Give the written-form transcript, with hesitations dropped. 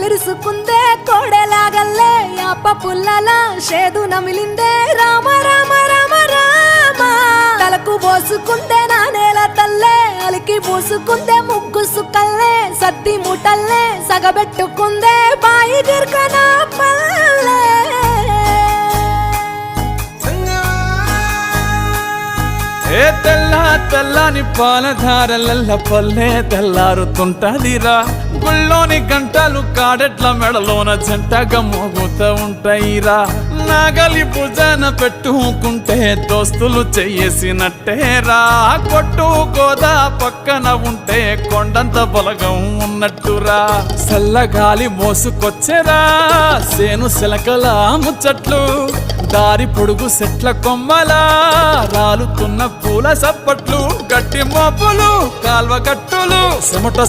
కళ్ళిరుసుకుందే కోడెలాగల్లే యాప పుల్లల షేదు నమిలిందే రామ రామ రామ రామ తలకు పోసుకుందే నా నేల తల్లే అలికి పూసుకుందే ముగ్గు సుక్కల్లే సత్తి మూటల్లే సగబెట్టుకుందే బాయి గిర్కన పల్లె ఏ తెల్ల తెల్లని పాలధారలల్ల పల్లె తెల్లారుతుంటదిరా గుళ్ళోని గంటలు కాడెట్ల మెడలోన జంటగా మోగుతూ ఉంటాయిరా నాగలి భుజాన పెట్టుకుంటే దోస్తులు చెయ్యేసినట్టేరా కొట్టు గోదా పక్కన ఉంటే కొండంత బలగం ఉన్నట్టురా చల్లగాలి మోసుకొచ్చెరా సేను శిలకల ముచ్చట్లు దారి పొడుగు సెట్ల కొమ్మలా రాలుతున్న పూల సప్పట్లు గట్టి మోపులు కాల్వ కట్టులు చెమట